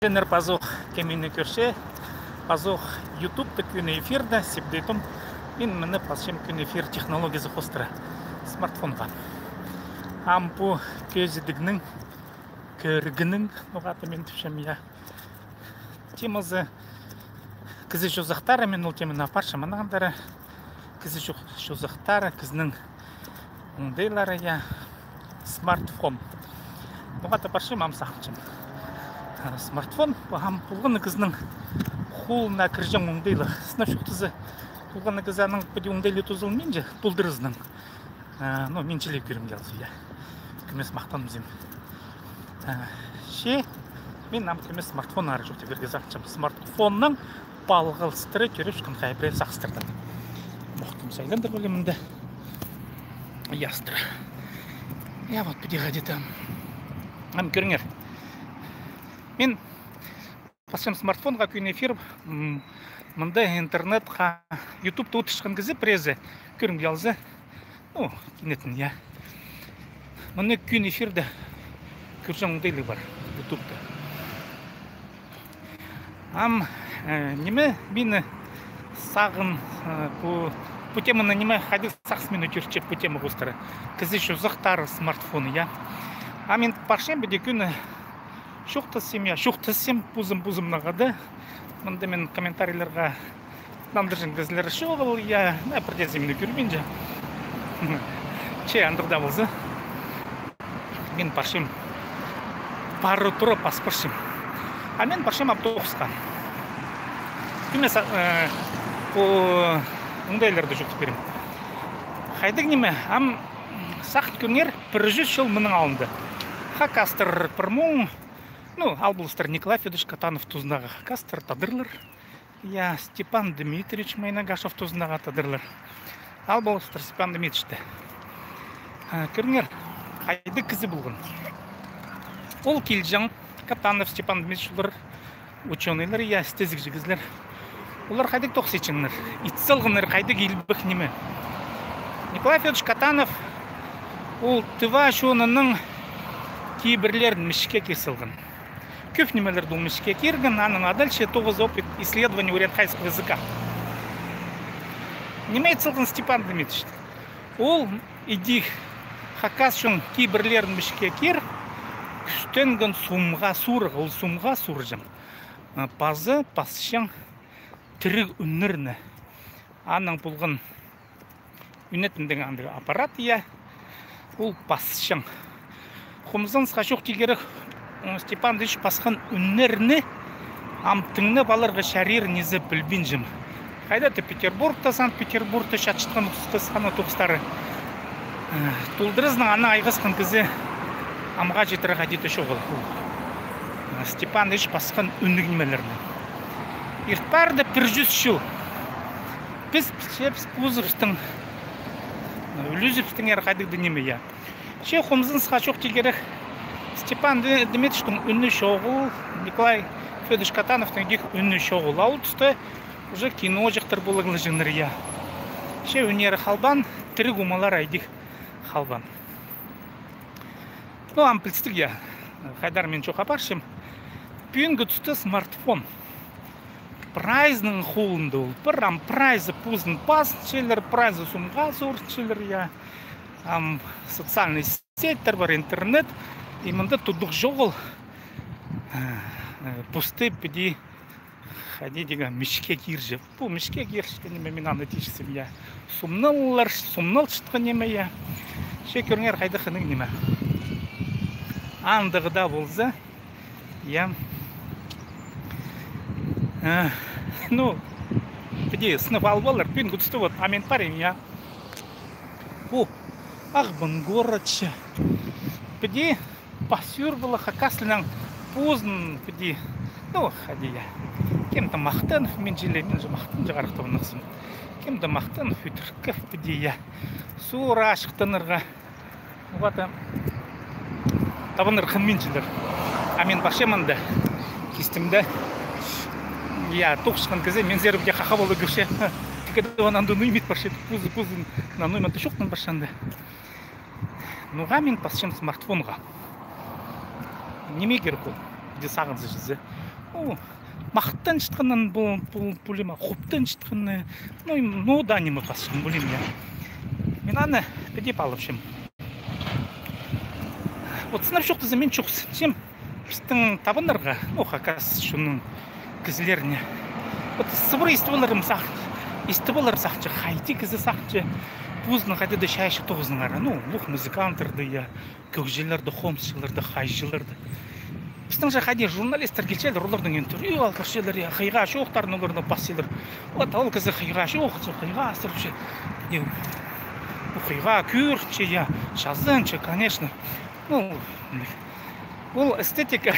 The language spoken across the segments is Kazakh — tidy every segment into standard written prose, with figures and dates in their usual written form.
Женер пазох кемине көрше, пазох YouTube күн эфирда сепдетім, мен мені пасшем күн эфир технологиясы қостыра смартфонға. Ампу көзідігінің, көргінің, ноғаты мен түпшем я. Темазы кізі жозақтары, мен ол темені апаршам анағандары. Кізі жозақтары, кізінің оңдайлары я смартфон. Ноғаты апаршам амсақчым. Смартфон бағам бұлғаны кізінің қолына кіржен оңдайлы. Сынап шықтызы бұлғаны кізаның бұды оңдайлы тұзыл менже бұлдырызның. Меншелеп көрім келді. Көмес мақтан өзім. Мен нам көмес смартфон ары жоқты берге зақчым. Смартфонның балғылыстыры көріп шықын қайбірі сақыстырды. Мұқтым сайландыр бөлімінде. Ястыры. Вот бұды ғадетім. Көріңер. Мен пасшам смартфонға күн эфир, мұнда интернетқа, ютубта ұтышқан кізі презі көрім келзі. Кенетін, я. Мұны күн эфирді көрсен ұңдайлы бар ютубта. Неме мені сағын, бұл теманы неме қадық сақсы мен өтерчеп бұл темы қостары. Кізі жозақтары смартфоны, я. Мен пашем бүде күні шуқтасым, шуқтасым бұзым нағады. Мұнда мен комментарийлерға намдыржын кізілері шоғыл, бірдезімді көрмейін жа. Андырда болзы. Мен пашым бары тұры паспыршым. Мен пашым автобусқа. Күмес ұңдайларды жүкті берем. Қайдық неме, сақт көрінер 100 жыл мұның алынды. Хакастыр пірмуң, Албулыстар Николай Федорович Катанов тузнага Кастер тадырлар. Я Степан Дмитриевич Майнагашев тузнага тадырлар. Албулыстар Степан Дмитриевичте. Көріңер, қайды кізі болған. Ол келжан Катанов Степан Дмитриевичлар ученыйлар, я стезік жігізлер. Олар қайдық тоқсечіңлер. Итсылғынлар қайдық елбік неме. Николай Федорович Катанов ол тыва шонының кейбірлерін мішке кесілген. Көп немелерді умешке кирген, а дальше 9 опыт исследований урядхайского языка. Немей цылғын Степан Дмитриевич. Ол иди хакасшын кейбірлерін мешке кир, күстенген сумға сурық, ол сумға суржым. Пазы пасшын тірі үнірні. Аның бұлғын үнетіндегі аппарат, ол пасшын. Хумзан сқашуқ тегері Степан Дмитриевич пасқан үннеріні амтыңны баларға шарир незі білбін жым. Қайдаты Петербургта, Санкт-Петербургта шатшытқан ұтыстысқаны тұқыстары. Тұлдырызның ана айғысқан кізі амға жетірі қадеті шоғыл. Степан Дмитриевич пасқан үннігімелеріні. Иртпарды 100 жыл. Біз пузырыстың, үлізіпстің әрі қадықты неме. Хумзан сқашуқ тегері Степан Дмитриевичтің үнні шоғыл, Николай Федорович Катановтың үнні шоғыл. Ауыл түсті уже кино жақтыр болығылы жыңыр. Өнері қалбан, тірі ғумалар айдық қалбан. Ампілстік қайдар мен жоқ апаршым. Пүйінгі түсті смартфон. Прайзның қолынды ол. Бір прайзы пұздың пас, челер, прайзы сумға зор, челер. Социальный сеттер бар, интернет. И мұнда тұдық жоғыл пусты бүді қади деген мішке киржі. Бұл мішке киржі неме мен анатичісім. Сумнал шытқы неме. Көріңер қайды қының неме. Андығыда болзы. Бүді сынып албалар. Пен күтісті вот амент парен. Ағбын городшы. Бүді пасюр было хакаслинан поздно, пойди, ходи я. Кем-то Махтанов, мен же Махтан жағарықтау нақсым. Кем-то Махтанов, үтірків, пойди я. Сура ашықтанырға. Оғата табыныр қын мен жылыр. Мен бақшаманда кестімді. Тоқшыққан кезе, мен зербіде қақа болды көрше. Текеді онанды нұймет баршет, пузы на нұйманты шоқтың баршанды. Мен пасшым смартфонға. Неме керек ол? Де сағынсы жүзі. мақтан шытқаннан бұл хуптан шытқанны, да не мы пасшым булим я. Мен аны педеп алыпшым. Вот сынап жоқты за мен чоқсы. Чем біздің табынарға, хакас шуның кізілеріне. Вот сыбыр истыбаларым сақчы, хайти кізі сақчы. Бұзының қайдады шайшы тоғызның ара. Лух музыканттарды я, көкжелерді, хомсшыларды, хайшыларды. Біздің жа қайде журналистер келшелер, олардың интервью алқыршелер, қиға шоқтарын олардың басселер. Вот ол кізі қиға шоқчы, қиға асырыпшы. Қиға көрчі, жазынчы, конечно. Бұл эстетика,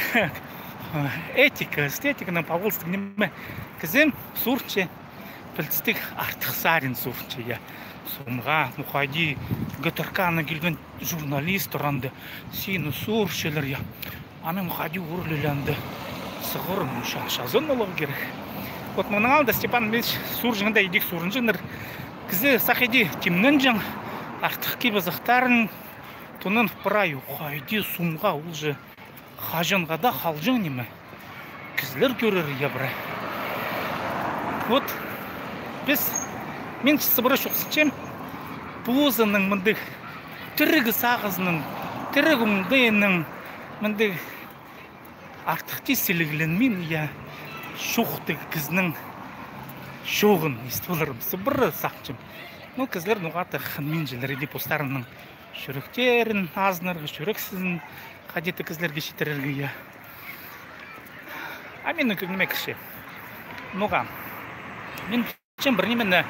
эстетиканың павылстық неме. Кізім сұрчы, білістік артық сарин сұрчы. Сомға, мұқайди, ғытырқаны келген журналист ұранды, сені сұршылыр. Аны мұқайди ұрлыланды, сығыр шазын олығы керек. Вот мұның алды Степан Ильич сұржыңында едік сұрынжыныр. Кізі сақеди темнен жаң, артық кейбазықтарын тұнын пырай ұқайди сумға ұлжы қажынға да қалжың неме. Кізлер көрір ебірі. Вот мен сыбыры шоқсычем, бұзының мұндық түрігі сағызының, түрігі мұндайының мұндық артық тесілігілін мен шоқтық кізінің шоғын естіп сыбыры сақчым. Кізлер нұғаты қынмен желері депостарының шүріктерін, азынырғы шүріксізін қадеті кізлерге шетерерге. Менің көңіме кіші. Мен чем бірнеменні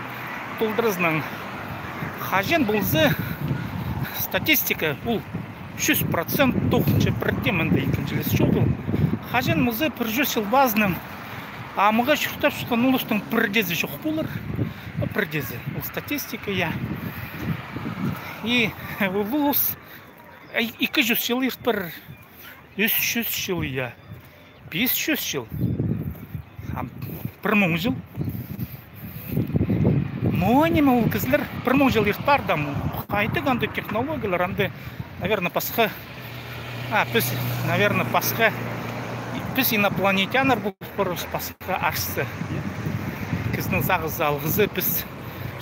толдырызның қажен бұлзы статистика бұл 100% тоқыншы бірдемінді екіншілес шоғыл. Қажен бұлзы бір 100 жыл базының амыға шықтап шыққан ұлыстың бірдезі жоқ болыр. Бірдезі. Бұл статистика, И бұл ұлыс 200 жыл бір 300 жыл, 500 жыл, 1000 жыл. Монима ол кізлер 1000 жыл бар даму. Қайтық анды технологиялар, анды, наверное, пасқа, біз инопланетянар бұл бұрыс пасқа ашсы. Кіздің сағыз алғызы, біз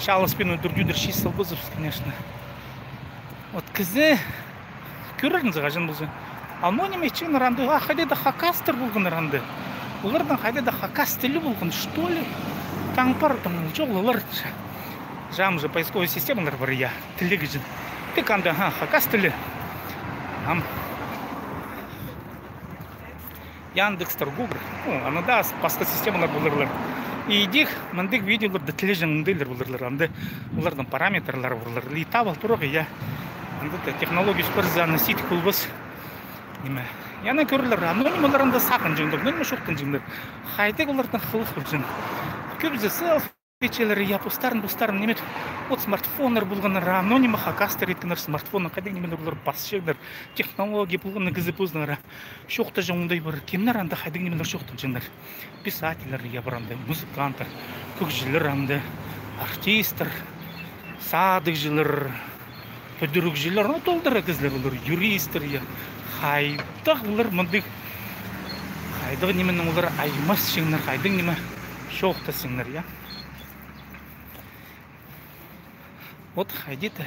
шалыспен өдірдюдір шейсіл бұзып, конечно. Вот кізі көреріңіз ғажын бұзы. Ал монима ечен ранды, қайдада хакастыр болғын ранды. Олардан қайдада хакастілі болғын, что ли? Таңпар жоғылылар. Жам же поисковой системалар бар, тілігі жын. Тек анда хакас тілі. Яндекстер, Google. Анада басқа системалар болырлар. И идех мандық видеоларды тілі жыңындайлар болырлар. Анда олардан параметрлар болырлар. Литавал тұрығы, анда технология спорзаны сит күлбіз. Яна көрілер, анонималарында сақын жыңдар, нөлме шоқтын жыңдар. Қайтек олардан қылық бұл жың. Көбізі селфи-печелері, бұстарын немет. Вот смартфонлар болғаныр, анонима хакастер еткінір смартфонын, қайдек немен олар басшығдар. Технология болғаны кізі бұзнар. Шоқта жыңдай бір, кемнер анда қайдек немен шоқтын жыңдар. Писателер, ябыранды, музыкантар, көкжілер анды, артистер, садық жылыр, өдірік жылыр, толдыры кізлер олар, юристер, қайдақ олар мұндық, қайдық немен олар аймас шыңдар, қайдық немен шоқта сыңдар, Вот хайдеті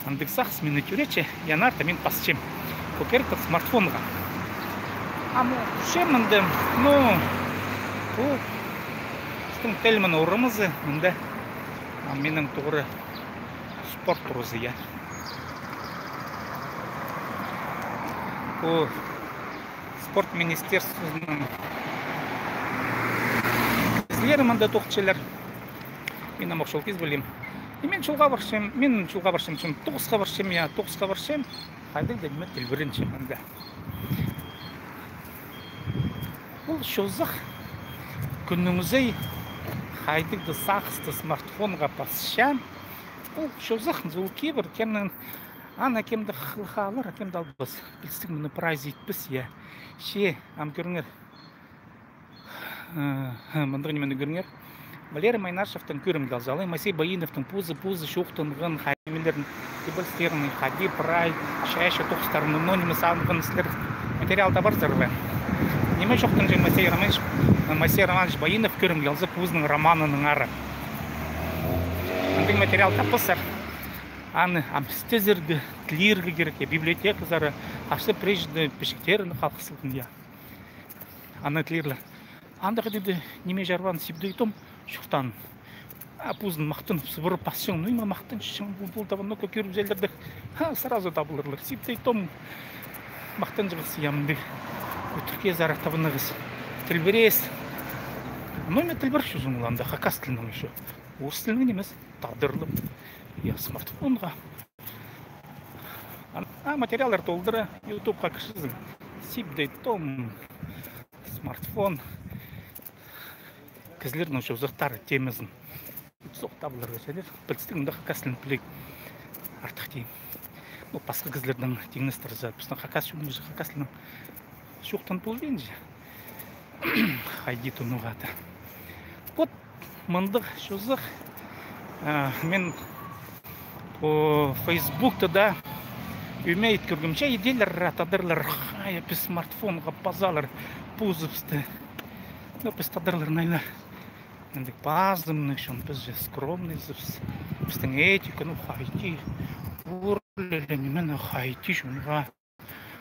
андық сақс мені көрече, янарта мен пасчем. Көкеріктік смартфонға. Шем мінді, бұл үстің тәлімін орымызы, мінді. Менің тұғыры спорт тұрызы, Бұл спорт министерствосының кізлері мінді тоқчелер. Мен амақшыл кез білем. Мен жолға баршым, тоғысқа баршым, қайдық да мен тілбірінші мінді. Бұл шозақ күніңізей қайдық да сақысты смартфонға пасшам. Бұл шозақ зұл кейбір кемнің кемді қылғалар, кемді албыз. Білістік мұны прайз етпіс, Ше, көріңер. Мұндығы немен көріңер. Валерий Майнашевтың көрімді алжалы, Масей Баиновтың пузы шоқтынғын, қаймелерін, кебілстерінің, қади, прай, шайшы тоқыстарының, нонимы сағынғын істер материал табар зырвы. Неме жоқтың же Масей Романович Баянов көрім келзіп өзінің романының ары. Андың материал тапылсар. Аны стезергі, тлиргі керек, библиотека зары, ашты прежде пешектеріні қалқысылдың, я. Аны тлирлер. Анда қадеді неме жарван сипді етім, шуқтан. Пузын мақтын, сыбыры пасшың, ну има мақтын, шың бұл табын, ну көкер үзелдерді, сразу табылырлар. Сипді етім, мақтын жығысы ямды. Түркия зары табынығыз. Тілберес. Ну име тілбір шүзің ұланды, қақас тілінің үші. Орыс тілінің емес, тағдырлым. Я смартфонға. Материалдар толдыры, ютубқа кішізің. Сипді етім, смартфон. Кізлердің үші ұзықтары темізін. Соқ табылырға жәдер. Білістігімді қақасылын білек артық дейм. Басқа кізлердің теңістері жад. Бұсына қақас шүгімді жы қақасылын шуқтан бұл дейін жы. Хайди тұнуғаты. Вот мындық шузық. Мен по Фейсбукта да умеет көргімше еделер ратадырлар. Хай, пі смартфонға пазалар пузывсты. Пі тадырлар найлар. Ендік баздымны, шон біз же скромный зывс. Біздің этика, хайти. Урлелі немен хайти шонға.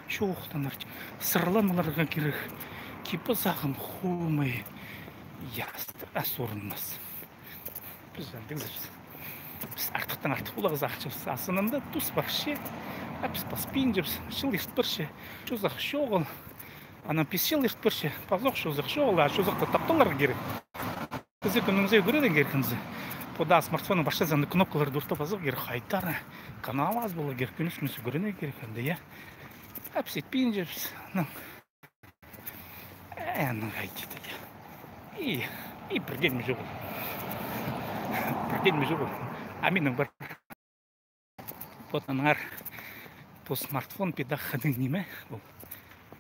Шоқтан арчы. Сырланыларға керек. Кипі зағын хумай. Ясты асорынмыз. Біз жәндік зывс. Біз артықтан артық болағы зақчымыз. Асынында тұс бар ше. Біз паспин жібіз. Шыл ест бір ше. Шозақ шоғыл. Анан писел ест бір ше. Пазоқ шозақ шоғыл. А шозақты таптыларға керек. Бізде күніңізде көреді керкінізі. Пода смартфонның башта заңды кнопкаларды ұртып азық керек. Қайтары. Канал аз болы керек. Күнісімізі көріне керекенді, я. Әпсетпейін жепсіз. Әнің қайтеді, я. И бірден мүжі бол. Бірден мүжі бол. Аминің бар. Потан ар. По смартфон педақының неме.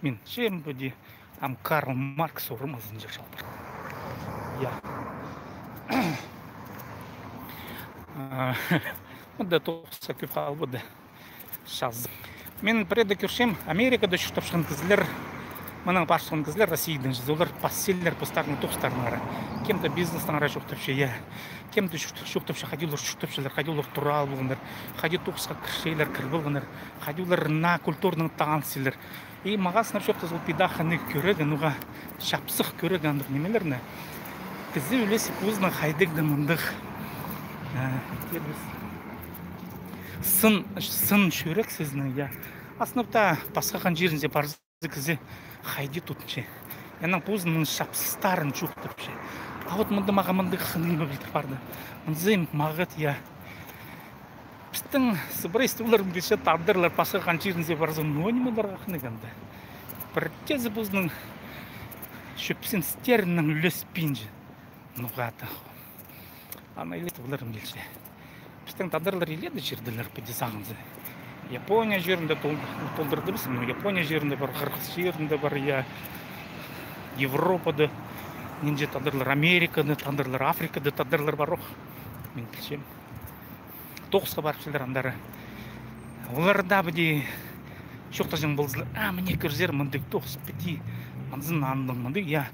Мен шем бұде ам Карл Маркс орымызын жер жалпыр. Я. Мұнда тоқса көп қал бұды. Шаз. Мен преді көршем Америкада шуқтап шығын кізілер, мұның баршығын кізілер Российдің жүзі. Олар пасселер постарының тоқстарын ара. Кем-то бизнестің ара шуқтап ше, я. Кем-то шуқтап ше, қадилар шуқтап шелер, қадилар тұрал бұғындар, қади тоқсқа кіршейлер кір бұғындар, қадилар на культурның таңсилер. И маға сынап шуқтас ол педақаны көрегі, нұға шапсық көрегі андық немелеріне. Кізі өлесі көзінің қайдығды мұндық. Сын шөрек сізінің, я. Асынапта басқақан жерінде барзы кізе қайды тұтынше. Яның көзінің шапсыстарын жүқтіпше. А вот мұнды маға мұнды қының бөлітіп барды. Мұнзым мағыт, я. Біздің сыбырайстығыларым келсе тардырлар басқақан жерінде барзы нонималарға қынығанды. Бір тезі бұзының шөпсін стерінің үлес пинжі. Нұғаты. Ана елеті бұларым келсе. Біздің тадырлар еледі жерділер педизаңызы. Япония жерінде толдырды бісім. Япония жерінде бар, Қырғыз жерінде бар, Европада, ненже тадырлар Америкада, тадырлар Африкада, тадырлар бар оқ. Мен келсем. Тоқысқа барып андары. Олар да біде шоқтажың болзылар. Міне көрзер мұндық тоқыс біде. Анзын андың мұндық, я.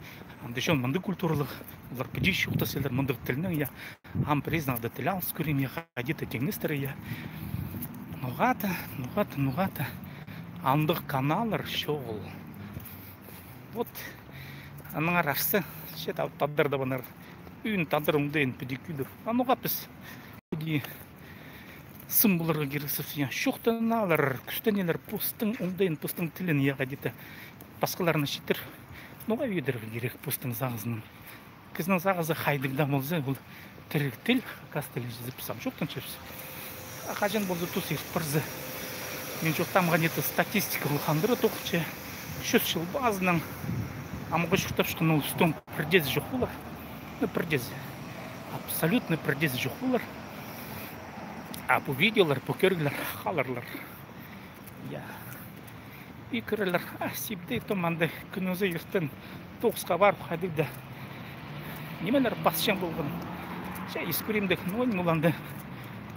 Андышон мұндық культуралық. Олар біде шоқтасылар мұндық тілінің, я. Ам признавды тіл алыс көрем, я. Қадеті теңістері, я. Нұғата. Андық каналар шоғыл. Вот. Аныңар арсы. Шет ауып тадырда банар. Үйін тадырымдайын біде күдір. Ануға біз. Бүде сын бұларға керексіз. Шоқтаналар, күстенелер постың оңдайын, постың тілін, я. Қадеті басқаларына шетір. Нұға өйдіргі керек постың зағызының. Кізінің зағызы қайдығда болзы, бұл тірік тіл, қас тілі жезіп сам жоқтан чепсі. Қажен болзы тұс ерпірзі. Мен жоқтам ғанеті статистика ұлғандыры тоқчы. 300 жыл базының амығы жоқтап шықын ол үстің бірдезі жоқ болар. Бірдезі. Абсолютно бірдезі жоқ болар. А бұл видеолар, бұл көргілер, қаларлар. И көрілер, сепдей томанды күнізі ертін тоқысқа барып қадырды. Немелер басшан болған. Жай ескөремдік нойн мұланды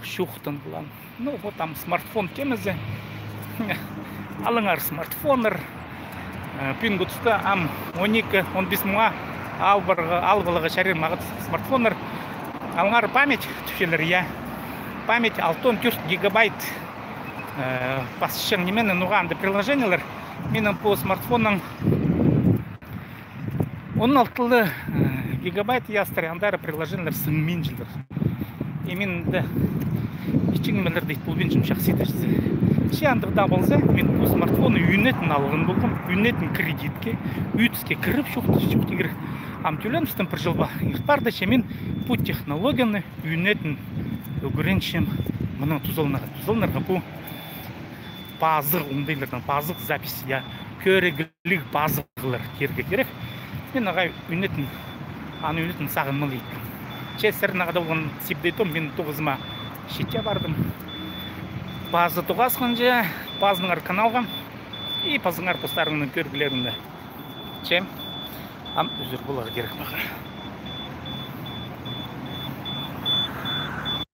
шуқтын бұлан. Вот там смартфон кемізі. Алыңар смартфоныр. пингутста ам 12-15 мыңа албылығы шарир мағыт смартфонлар алғар память түшелер, я память 64 гигабайт пасышын немен нуғанды приложениялар менің по смартфонның 16 гигабайт ястыр андары приложениялар сыңмен жылдыр. Еменді ичіңмелер дейді бұл бен жұмшақ сеташсы. Шиандықта болса, мен бұл смартфоны үйінетін алғын болдым. Үйінетін кредитке, үйітіске кіріп шоқты кер. Амтюленстің бір жылба. Иқтарды шемен бұл технологияны үйінетін өгіреншем мұның тұзылнарға бұл базық, оңдайлардан базық запись, я көрегілік базықлар керге керек. Мен ағай үйінетін, аны үйінетін сағынмалы еттім. Честерін ағада болған сепдейтім, мен 9-ма шетте бардым. Базы тоғасқан же, базыңар каналға и базыңар постарыңның көргілерінде. Чем? Ам үзір болағы керек маға.